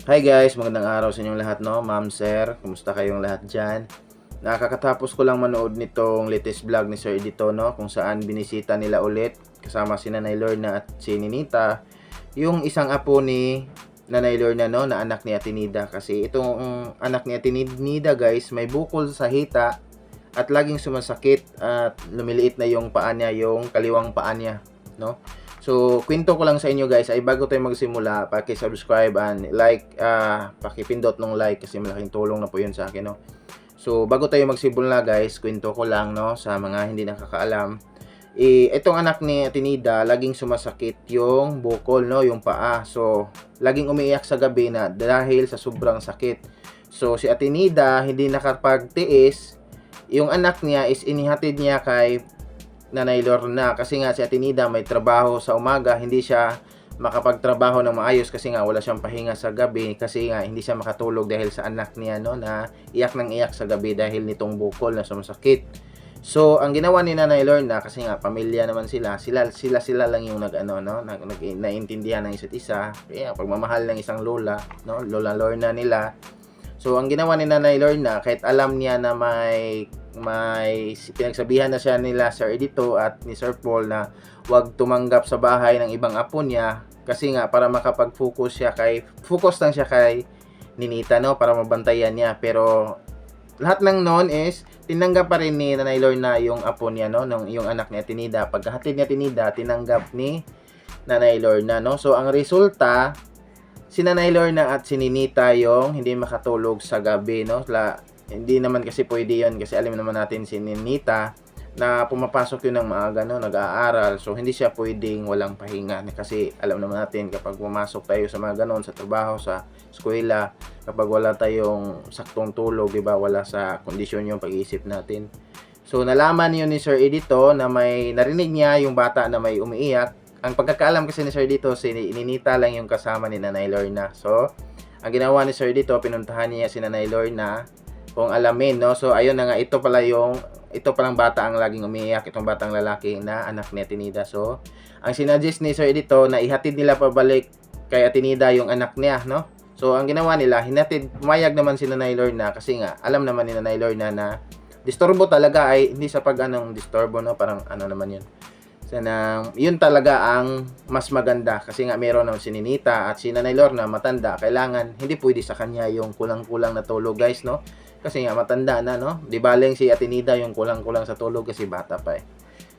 Hi guys, magandang araw sa inyong lahat, no? Ma'am, sir, kumusta kayong lahat dyan? Nakakatapos ko lang manood nitong latest vlog ni Sir Edito, no? Kung saan binisita nila ulit kasama si Nanay Lorna at si Ninita, yung isang apo ni Nanay Lorna, no? Na anak ni Ate Nida. Kasi itong anak ni Ate Nida, guys, may bukol sa hita at laging sumasakit at lumiliit na yung paa niya, yung kaliwang paa niya, no? So, kwento ko lang sa inyo guys, ay bago tayo magsimula, paki-subscribe and like, paki-pindot ng like kasi malaking tulong na po yun sa akin, no? So, bago tayo magsimula guys, kwento ko lang, no, sa mga hindi nakakaalam. Itong anak ni Atinida, laging sumasakit yung bukol, no, yung paa. So, laging umiiyak sa gabi na dahil sa sobrang sakit. So, si Atinida, hindi nakapagtiis. Yung anak niya is inihatid niya kay Nanay Lorna kasi nga si Atinida may trabaho sa umaga, hindi siya makapagtrabaho ng maayos kasi nga wala siyang pahinga sa gabi kasi nga hindi siya makatulog dahil sa anak niya, no, na iyak nang iyak sa gabi dahil nitong bukol na sumasakit. So ang ginawa ni Nanay Lorna kasi nga pamilya naman sila lang yung naiintindihan ng isa't isa, kaya pagmamahal ng isang lola, no, Lola Lorna nila. So ang ginawa ni Nanay Lorna, kahit alam niya na may pinagsabihan na siya nila Sir Edito at ni Sir Paul na wag tumanggap sa bahay ng ibang apo niya kasi nga para makapag-focus lang siya kay Ninita, no, para mabantayan niya. Pero lahat ng noon is tinanggap pa rin ni Nanay Lorna yung apo niya, no, yung anak ni Atinida. Pagkahatid ni Atinida, tinanggap ni Nanay Lorna, no. So ang resulta, si Nanay Lorna at si Ninita yung hindi makatulog sa gabi, no. Hindi naman kasi pwede yun kasi alam naman natin si Ninita na pumapasok yun ng maaga, no, nag-aaral. So hindi siya pwedeng walang pahinga kasi alam naman natin kapag pumasok tayo sa mga ganon, sa trabaho, sa eskwela, kapag wala tayong saktong tulog, diba, wala sa kondisyon yung pag-iisip natin. So nalaman yun ni Sir Edito na may narinig niya yung bata na may umiiyak. Ang pagkakaalam kasi ni Sir Edito, si Ninita lang yung kasama ni Nanay Lorna. So ang ginawa ni Sir Edito, pinuntahan niya si Nanay Lorna kung alamin, no. So ayun na nga, ito palang bata ang laging umiiyak, itong batang lalaki na anak ni Atinida. So ang sinuggest ni Sir Edito na ihatid nila pabalik kay Atinida yung anak niya, no. So ang ginawa nila, pumayag naman si Nanay Lorna kasi nga alam naman ni Nanay Lorna na disturbo talaga ay hindi sa disturbo, no, parang ano naman yun. Sana yun talaga ang mas maganda kasi nga meron naman si Ninita at si Nanay Lorna matanda, kailangan hindi pwede sa kanya yung kulang-kulang na tulog, guys, no. Kasi nga matanda na, no. Di baling si Atinida yung kulang-kulang sa tulog kasi bata pa eh.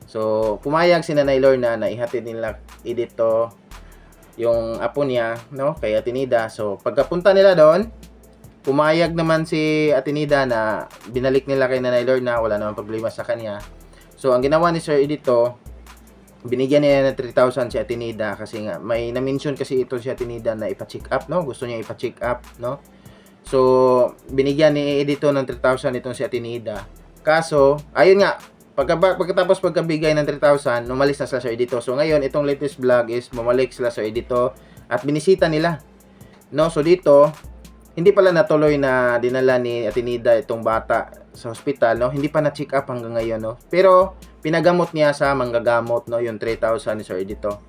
So pumayag si Nanay Lorna na ihatid nila dito yung apo niya, no, kay Atinida. So pagkapunta nila doon, pumayag naman si Atinida na binalik nila kay Nanay Lorna, wala namang problema sa kanya. So ang ginawa ni Sir Edito, binigyan niya ng 3,000 si Atinida kasi nga may na-mention kasi ito si Atinida na ipa-check up, no, gusto niya ipa-check up, no. So binigyan ni Edito ng 3,000 itong si Atinida. Kaso ayun nga, pagkatapos pagkabigay ng 3,000, umalis na sila Sir Edito. So ngayon itong latest vlog is bumalik sila Sir Edito at binisita nila, no. So dito hindi pala natuloy na dinala ni Atinida itong bata sa hospital, no. Hindi pa na-check up hanggang ngayon, no. Pero pinagamot niya sa manggagamot, no, yung 3,000 ni Sir Edito.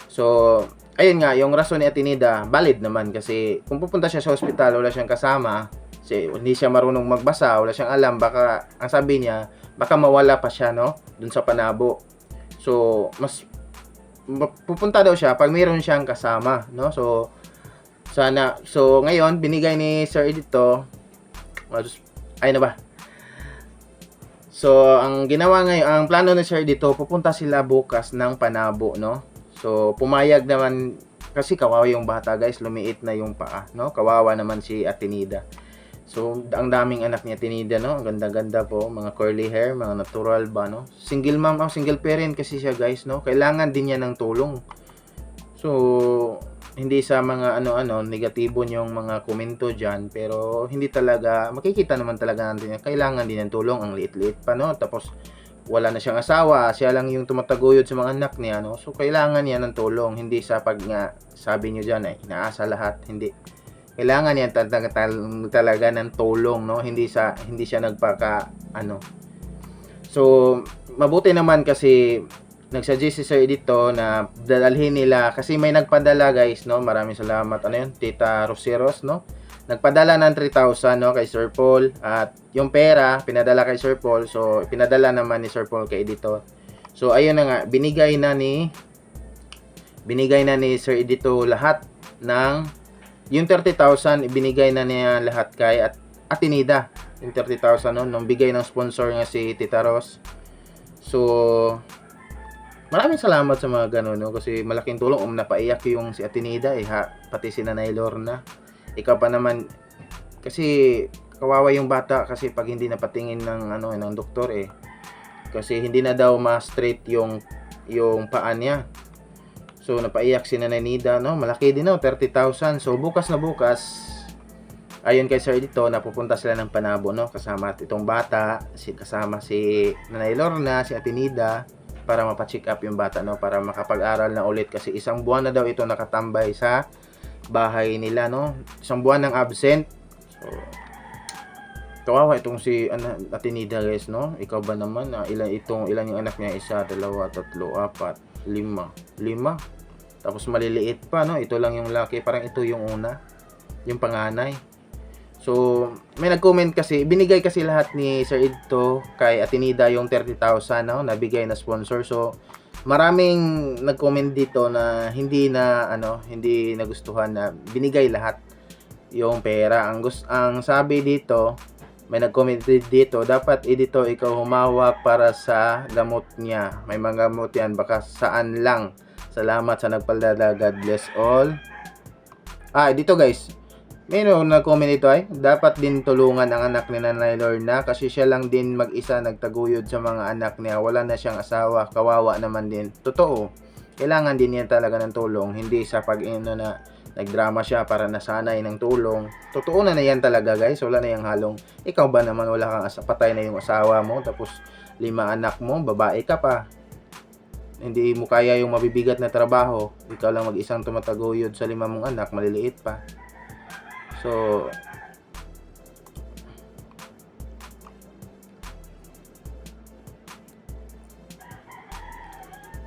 So ayun nga, yung rason ni Atinida valid naman kasi kung pupunta siya sa hospital, wala siyang kasama, hindi siya marunong magbasa, wala siyang alam, baka ang sabi niya baka mawala pa siya, no, dun sa panabo. So mas pupunta daw siya pag mayroon siyang kasama, no. So ngayon binigay ni Sir Edito, ay na ba. So ang ginawa ngayon, ang plano ni Sir Edito, pupunta sila bukas ng Panabo, no. So pumayag naman kasi kawawa yung bata, guys, lumiit na yung paa, no. Kawawa naman si Atinida. So ang daming anak ni Atinida, no. Ang ganda-ganda po, mga curly hair, mga natural ba, no. Single mom, single parent kasi siya, guys, no. Kailangan din niya ng tulong. So hindi sa mga negatibo yung mga komento dyan, pero hindi talaga, makikita naman talaga natin na kailangan din ng tulong. Ang liit-liit pa, no, tapos wala na siyang asawa, siya lang yung tumataguyod sa mga anak niya, no. So kailangan niya ng tulong, hindi sa pag nga sabi niyo dyan ay inaasa lahat, hindi. Kailangan niya talaga ng tulong, no, hindi siya nagpaka So mabuti naman kasi nagsuggest si Sir Edito na dadalhin nila kasi may nagpadala guys, no? Maraming salamat. Ano yun? Tita Roseros, no? Nagpadala ng 3,000 no kay Sir Paul at yung pera pinadala kay Sir Paul. So pinadala naman ni Sir Paul kay Edito. So ayun na nga, binigay na ni Sir Edito lahat ng yung 30,000 ibinigay na niya lahat kay Atenida. Yung 30,000 no, nung bigay ng sponsor nga si Tita Ros. So maraming salamat sa mga ganun, no? Kasi malaking tulong napaiyak yung si Atenida pati si Nanay Lorna. Ikaw pa naman kasi kawawa yung bata kasi pag hindi napatingin ng doktor kasi hindi na daw ma-straight yung paa niya. So napaiyak si Nanay Nida, no? Malaki din 30,000. So bukas ayon kay Sir dito, napupunta sila ng Panabo, no? Kasama itong bata, kasama si Nanay Lorna, si Atenida, para mapacheck up yung bata, no? Para makapag-aral na ulit kasi isang buwan na daw ito nakatambay sa bahay nila, no? Isang buwan ng absent. So kawawa itong si Atenida guys, no? Ikaw ba naman, ilan yung anak niya? 1, 2, 3, 4, 5. 5. Tapos maliliit pa, no? Ito lang yung laki, parang ito yung una, yung panganay. So may nag-comment kasi, binigay kasi lahat ni Sir Edito kay Atenida yung 30,000, no? Nabigay na sponsor. So maraming nag-comment dito na hindi nagustuhan na binigay lahat yung pera. Ang sabi dito, may nag-comment dito, dapat Edito ikaw humawak para sa gamot niya. May mga gamot yan, baka saan lang. Salamat sa nagpalala, God bless all. Dito guys, may nag-comment dito dapat din tulungan ang anak ni Nanay Lorna kasi siya lang din mag-isa nagtaguyod sa mga anak niya. Wala na siyang asawa, kawawa naman din. Totoo, kailangan din niya talaga ng tulong. Hindi sa na nagdrama siya para nasanay ng tulong. Totoo na yan talaga guys, wala na yung halong. Ikaw ba naman wala kang patay na yung asawa mo, tapos 5 anak mo, babae ka pa. Hindi mo kaya yung mabibigat na trabaho. Ikaw lang mag-isang tumataguyod sa 5 mong anak, maliliit pa. So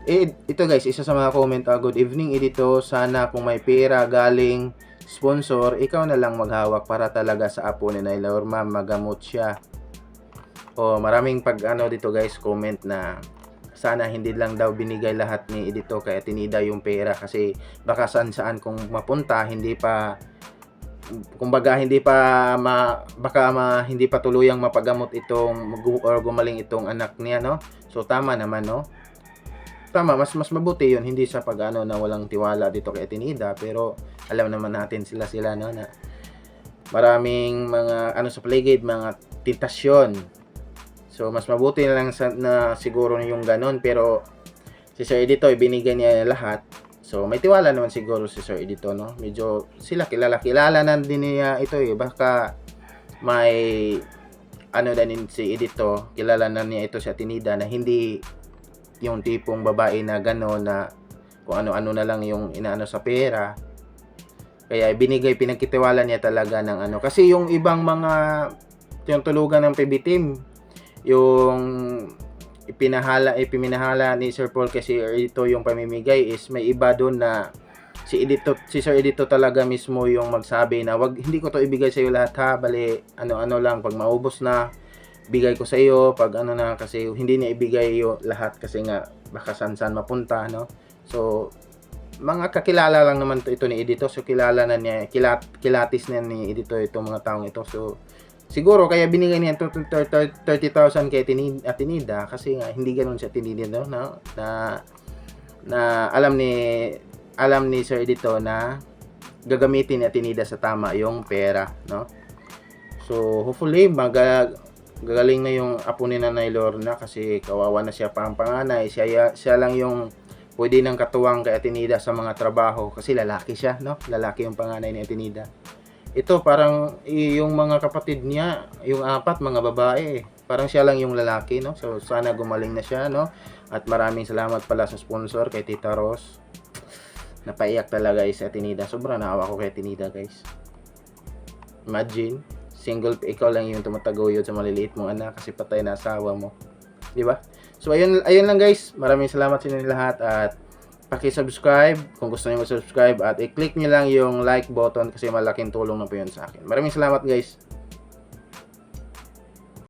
ito guys, isa sa mga comment, good evening Edito, sana kung may pera galing sponsor, ikaw na lang maghawak para talaga sa apo ni Nanay Lorna magamot siya. Maraming dito guys, comment na sana hindi lang daw binigay lahat ni Edito kay Atenida yung pera kasi baka saan kung mapunta hindi pa tuluyang mapagamot or gumaling itong anak niya, no? So tama naman, no? Tama, mas mabuti yun, hindi sa na walang tiwala dito kay Atenida, pero alam naman natin sila no, na maraming mga sa paligid, mga tentasyon. So mas mabuti na lang na siguro yung ganon, pero si Sir Edito ibinigay niya lahat. So may tiwala naman siguro si Sir Edito, no? Medyo sila kilala na din niya ito baka may din si Edito, kilala na niya ito si Atenida na hindi yung tipong babae na gano'n na kung ano-ano na lang yung inaano sa pera. Kaya pinagkitiwala niya talaga ng kasi yung ibang mga yung tulugan ng PB team, yung ipinahala ni Sir Paul kasi ito yung pamimigay is may iba doon na si Sir Edito talaga mismo yung magsabi na hindi ko to ibigay sa iyo lahat ha, bali ano lang, pag maubos na bigay ko sa iyo, pag na kasi hindi niya ibigay yung lahat kasi nga baka saan mapunta, no? So mga kakilala lang naman ito ni Edito, so kilala na niya, kilatis na ni Edito itong mga taong ito. So siguro kaya binigay niya 30,000 kay Atenida kasi nga hindi ganoon si Atenida, no? Na alam ni Sir Edito na gagamitin ni Atenida sa tama yung pera, no? So hopefully gagaling na yung apo ni Nanay Lorna kasi kawawa na siya pang panganay. Siya lang yung pwede nang katuwang kay Atenida sa mga trabaho kasi lalaki siya, no? Lalaki yung panganay ni Atenida. Ito parang yung mga kapatid niya, yung 4 mga babae. Parang siya lang yung lalaki, no? So sana gumaling na siya, no? At maraming salamat pala sa sponsor kay Tita Ros. Napaiyak talaga si Atenida. Sobrang naawa ko kay Atenida, guys. Imagine, ikaw lang yung tumataguyod sa maliliit mong anak kasi patay na asawa mo. Di ba? So ayun lang guys. Maraming salamat sa inyo lahat at paki-subscribe kung gusto niyo mag-subscribe at i-click niyo lang yung like button kasi malaking tulong na po yun sa akin. Maraming salamat guys.